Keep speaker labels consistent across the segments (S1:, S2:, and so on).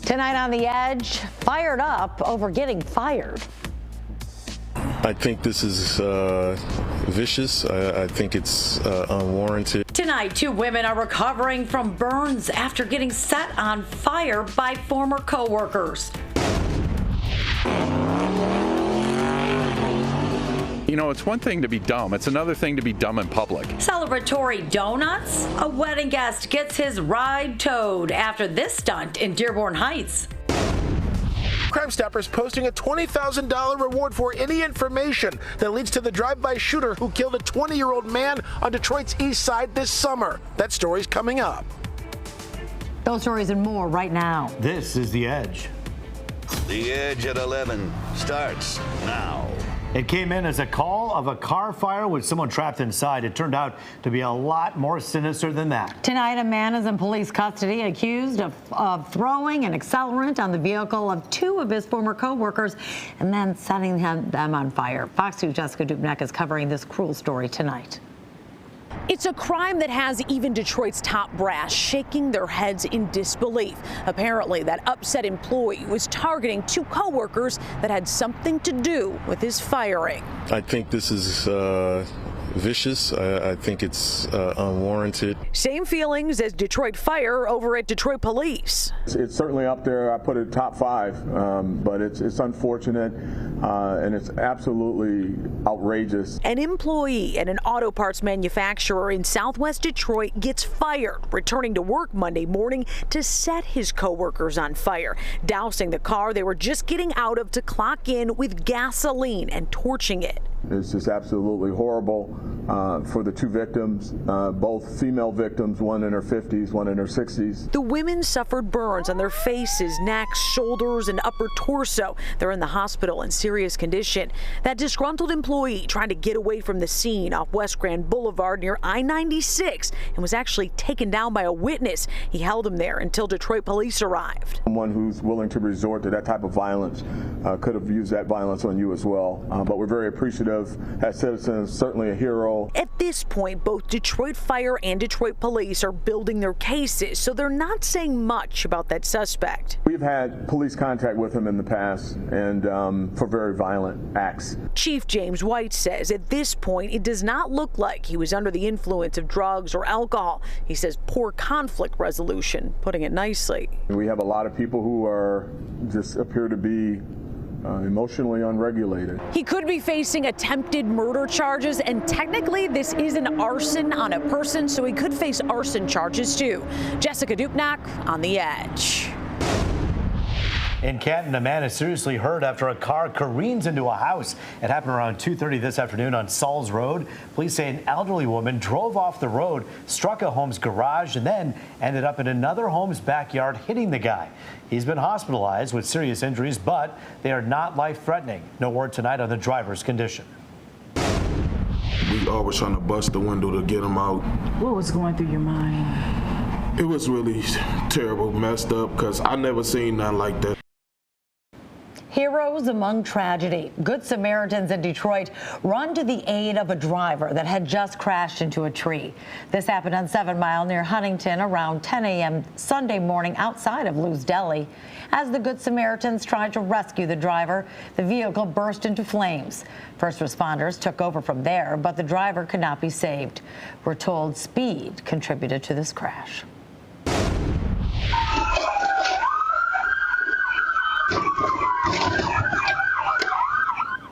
S1: Tonight on The Edge, fired up over getting fired.
S2: I think this is vicious. I think it's unwarranted.
S1: Tonight, 2 women are recovering from burns after getting set on fire by former co-workers.
S3: You know, it's one thing to be dumb. It's another thing to be dumb in public.
S1: Celebratory donuts? A wedding guest gets his ride towed after this stunt in Dearborn Heights.
S4: Crime Stoppers posting a $20,000 reward for any information that leads to the drive-by shooter who killed a 20-year-old man on Detroit's east side this summer. That story's coming up.
S1: Those stories and more right now.
S5: This is The Edge.
S6: The Edge at 11 starts now.
S5: It came in as a call of a car fire with someone trapped inside. It turned out to be a lot more sinister than that.
S1: Tonight, a man is in police custody accused of throwing an accelerant on the vehicle of 2 of his former co-workers and then setting them on fire. Fox 2's Jessica Dubnek is covering this cruel story tonight.
S7: It's a crime that has even Detroit's top brass shaking their heads in disbelief. Apparently, that upset employee was targeting 2 co-workers that had something to do with his firing.
S2: I think this is vicious. I think it's unwarranted.
S7: Same feelings as Detroit Fire over at Detroit Police.
S8: It's certainly up there. I put it top 5, but it's unfortunate and it's absolutely outrageous.
S7: An employee at an auto parts manufacturer in Southwest Detroit gets fired, returning to work Monday morning to set his co-workers on fire, dousing the car they were just getting out of to clock in with gasoline and torching it.
S8: It's just absolutely horrible for the 2 victims, both female victims, one in her 50s, one in her 60s.
S7: The women suffered burns on their faces, necks, shoulders, and upper torso. They're in the hospital in serious condition. That disgruntled employee tried to get away from the scene off West Grand Boulevard near I-96 and was actually taken down by a witness. He held him there until Detroit police arrived.
S8: Someone who's willing to resort to that type of violence could have used that violence on you as well. But we're very appreciative as citizens, certainly a hero.
S7: At this point, both Detroit Fire and Detroit Police are building their cases, so they're not saying much about that suspect.
S8: We've had police contact with him in the past and for very violent acts.
S7: Chief James White says at this point, it does not look like he was under the influence of drugs or alcohol. He says poor conflict resolution, putting it nicely.
S8: We have a lot of people who are just appear to be emotionally unregulated.
S7: He could be facing attempted murder charges, and technically this is an arson on a person, so he could face arson charges too. Jessica Dubnak on The Edge.
S5: In Canton, a man is seriously hurt after a car careens into a house. It happened around 2:30 this afternoon on Sauls Road. Police say an elderly woman drove off the road, struck a home's garage, and then ended up in another home's backyard, hitting the guy. He's been hospitalized with serious injuries, but they are not life-threatening. No word tonight on the driver's condition.
S9: We always trying to bust the window to get him out.
S10: What was going through your mind?
S9: It was really terrible, messed up, because I never seen nothing like that.
S1: Heroes among tragedy. Good Samaritans in Detroit run to the aid of a driver that had just crashed into a tree. This happened on 7 Mile near Huntington around 10 a.m. Sunday morning outside of Lou's Deli. As the Good Samaritans tried to rescue the driver, the vehicle burst into flames. First responders took over from there, but the driver could not be saved. We're told speed contributed to this crash.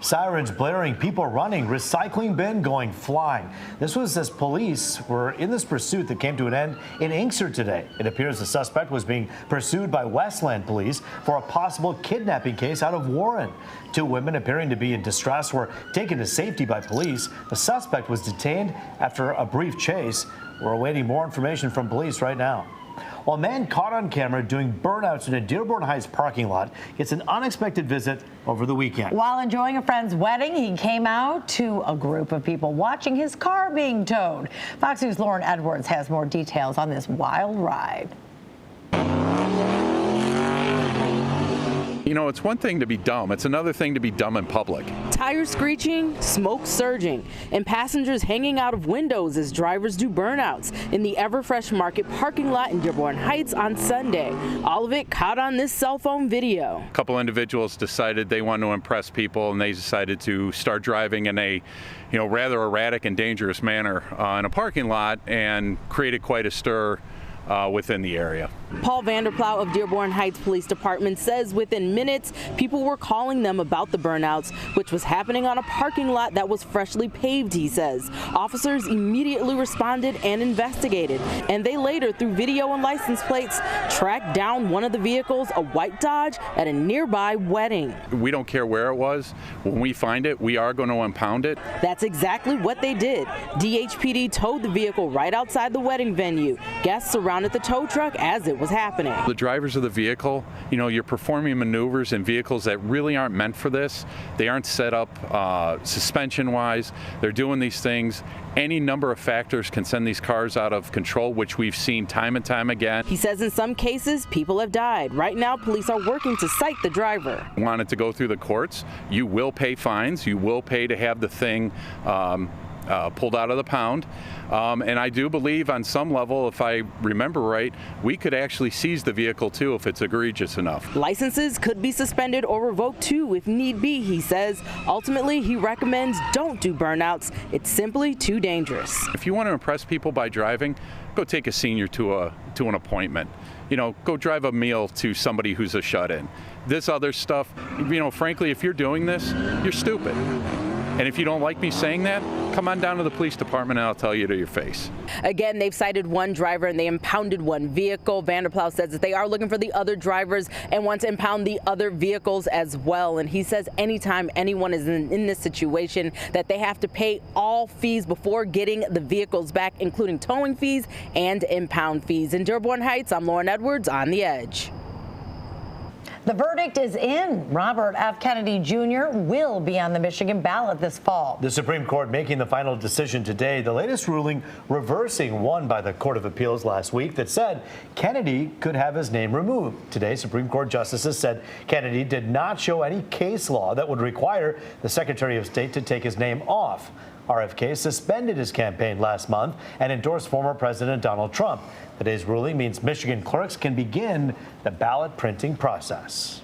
S5: Sirens blaring, people running, recycling bin going flying. This was as police were in this pursuit that came to an end in Inkster today. It appears the suspect was being pursued by Westland police for a possible kidnapping case out of Warren. 2 women appearing to be in distress were taken to safety by police. The suspect was detained after a brief chase. We're awaiting more information from police right now. Well, a man caught on camera doing burnouts in a Dearborn Heights parking lot gets an unexpected visit over the weekend.
S1: While enjoying a friend's wedding, he came out to a group of people watching his car being towed. Fox News' Lauren Edwards has more details on this wild ride.
S3: You know, it's one thing to be dumb. It's another thing to be dumb in public.
S11: Tires screeching, smoke surging, and passengers hanging out of windows as drivers do burnouts in the Everfresh Market parking lot in Dearborn Heights on Sunday. All of it caught on this cell phone video.
S3: A couple individuals decided they wanted to impress people, and they decided to start driving in a, rather erratic and dangerous manner in a parking lot, and created quite a stir within the area.
S11: Paul Vanderplow of Dearborn Heights Police Department says within minutes, people were calling them about the burnouts, which was happening on a parking lot that was freshly paved, he says. Officers immediately responded and investigated, and they later, through video and license plates, tracked down one of the vehicles, a white Dodge, at a nearby wedding.
S3: We don't care where it was. When we find it, we are going to impound it.
S11: That's exactly what they did. DHPD towed the vehicle right outside the wedding venue. Guests surrounded the tow truck as it was happening.
S3: The drivers of the vehicle, you're performing maneuvers in vehicles that really aren't meant for this. They aren't set up suspension-wise. They're doing these things. Any number of factors can send these cars out of control, which we've seen time and time again.
S11: He says in some cases, people have died. Right now, police are working to cite the driver.
S3: Wanted to go through the courts. You will pay fines. You will pay to have the thing pulled out of the pound. And I do believe on some level, if I remember right, we could actually seize the vehicle too if it's egregious enough.
S11: Licenses could be suspended or revoked too if need be, he says. Ultimately, he recommends don't do burnouts. It's simply too dangerous.
S3: If you want to impress people by driving, go take a senior to an appointment. Go drive a meal to somebody who's a shut-in. This other stuff, frankly, if you're doing this, you're stupid. And if you don't like me saying that, come on down to the police department and I'll tell you to your face.
S11: Again, they've cited one driver and they impounded one vehicle. Vanderplow says that they are looking for the other drivers and want to impound the other vehicles as well. And he says anytime anyone is in this situation that they have to pay all fees before getting the vehicles back, including towing fees and impound fees. In Dearborn Heights, I'm Lauren Edwards on The Edge.
S1: The verdict is in. Robert F. Kennedy Jr. will be on the Michigan ballot this fall.
S5: The Supreme Court making the final decision today. The latest ruling reversing one by the Court of Appeals last week that said Kennedy could have his name removed. Today, Supreme Court justices said Kennedy did not show any case law that would require the Secretary of State to take his name off. RFK suspended his campaign last month and endorsed former President Donald Trump. Today's ruling means Michigan clerks can begin the ballot printing process.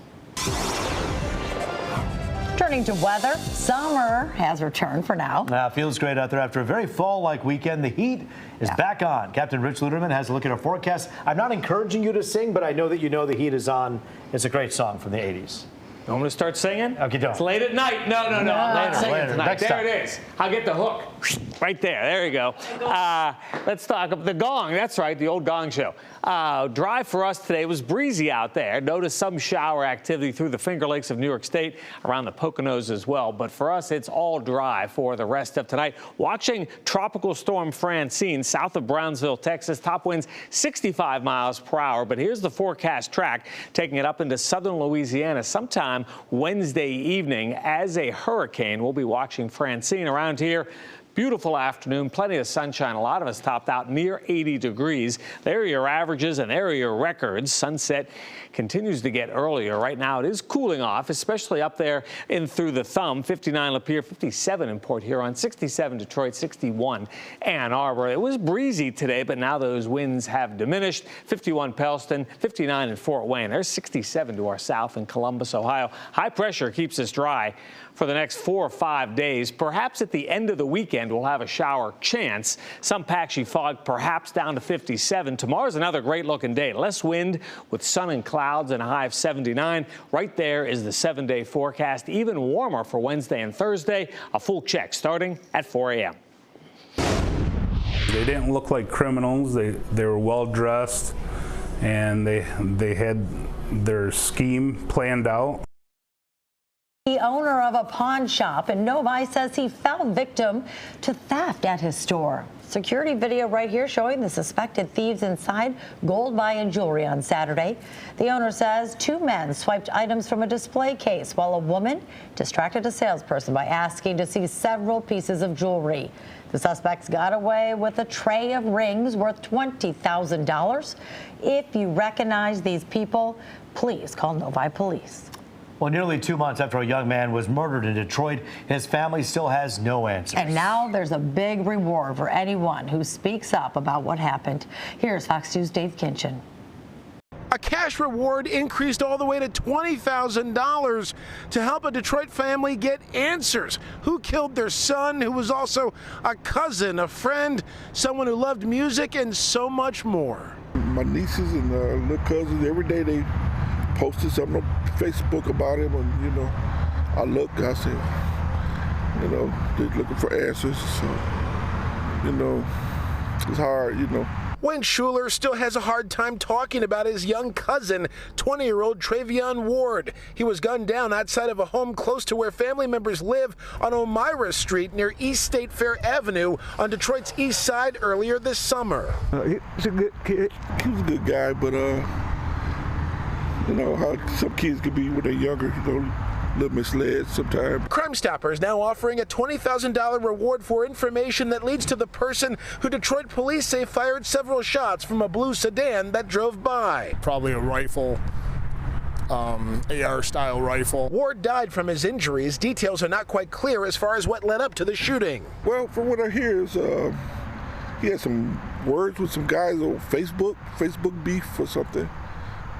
S1: Turning to weather, summer has returned for now.
S5: Feels great out there after a very fall-like weekend. The heat is back on. Captain Rich Luderman has a look at our forecast. I'm not encouraging you to sing, but I know that you know the heat is on. It's a great song from the 80s.
S12: You want me to start singing?
S5: Okay, don't.
S12: It's late at night. No. Later tonight.
S5: Next
S12: there
S5: time.
S12: it is. I'll get the hook. Right there. There you go. Let's talk about the gong. That's right, the old gong show. Dry for us today. It was breezy out there. Notice some shower activity through the Finger Lakes of New York State, around the Poconos as well. But for us, it's all dry for the rest of tonight. Watching Tropical Storm Francine south of Brownsville, Texas. Top winds 65 miles per hour. But here's the forecast track, taking it up into southern Louisiana sometime Wednesday evening as a hurricane. We'll be watching Francine around here. Beautiful afternoon, plenty of sunshine. A lot of us topped out near 80 degrees. There are your averages and there are your records. Sunset continues to get earlier. Right now it is cooling off, especially up there in through the thumb. 59 Lapeer, 57 in Port Huron, 67 Detroit, 61 Ann Arbor. It was breezy today, but now those winds have diminished. 51 Pellston, 59 in Fort Wayne. There's 67 to our south in Columbus, Ohio. High pressure keeps us dry for the next 4 or 5 days. Perhaps at the end of the weekend, we'll have a shower chance. Some patchy fog, perhaps down to 57. Tomorrow's another great looking day. Less wind with sun and clouds and a high of 79. Right there is the 7-day forecast. Even warmer for Wednesday and Thursday. A full check starting at 4 a.m.
S13: They didn't look like criminals. They were well dressed and they had their scheme planned out.
S1: The owner of a pawn shop in Novi says he fell victim to theft at his store. Security video right here showing the suspected thieves inside gold buy-in jewelry on Saturday. The owner says 2 men swiped items from a display case while a woman distracted a salesperson by asking to see several pieces of jewelry. The suspects got away with a tray of rings worth $20,000. If you recognize these people, please call Novi Police.
S5: Well, nearly 2 months after a young man was murdered in Detroit, his family still has no answers.
S1: And now there's a big reward for anyone who speaks up about what happened. Here's Fox News' Dave Canton.
S4: A cash reward increased all the way to $20,000 to help a Detroit family get answers. Who killed their son, who was also a cousin, a friend, someone who loved music, and so much more.
S9: My nieces and little cousins, every day they posted something on Facebook about him, and, you know, I look, I say, you know, they're looking for answers, so, you know, it's hard, you know.
S4: Wayne Schuler still has a hard time talking about his young cousin, 20-year-old Trevion Ward. He was gunned down outside of a home close to where family members live on Elmira Street near East State Fair Avenue on Detroit's east side earlier this summer.
S9: He's a good kid. He was a good guy, but, you know, how some kids could be when they're younger, you know, a little misled sometimes.
S4: Crime Stoppers now offering a $20,000 reward for information that leads to the person who Detroit police say fired several shots from a blue sedan that drove by.
S14: Probably a rifle, AR-style rifle.
S4: Ward died from his injuries. Details are not quite clear as far as what led up to the shooting.
S9: Well, from what I hear is he had some words with some guys on Facebook beef or something.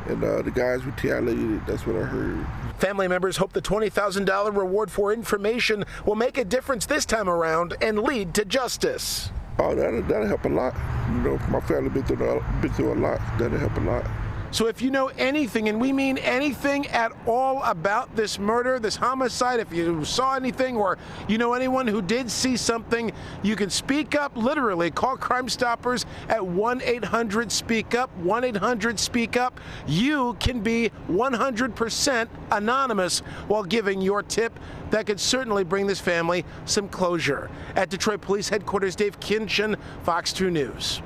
S9: And the guys retaliated. That's what I heard.
S4: Family members hope the $20,000 reward for information will make a difference this time around and lead to justice.
S9: Oh, that'll help a lot. You know, my family been through a lot. That'll help a lot.
S4: So if you know anything, and we mean anything at all about this murder, this homicide, if you saw anything or you know anyone who did see something, you can speak up, literally. Call Crime Stoppers at 1-800-SPEAK-UP, 1-800-SPEAK-UP. You can be 100% anonymous while giving your tip. That could certainly bring this family some closure. At Detroit Police Headquarters, Dave Canton, Fox 2 News.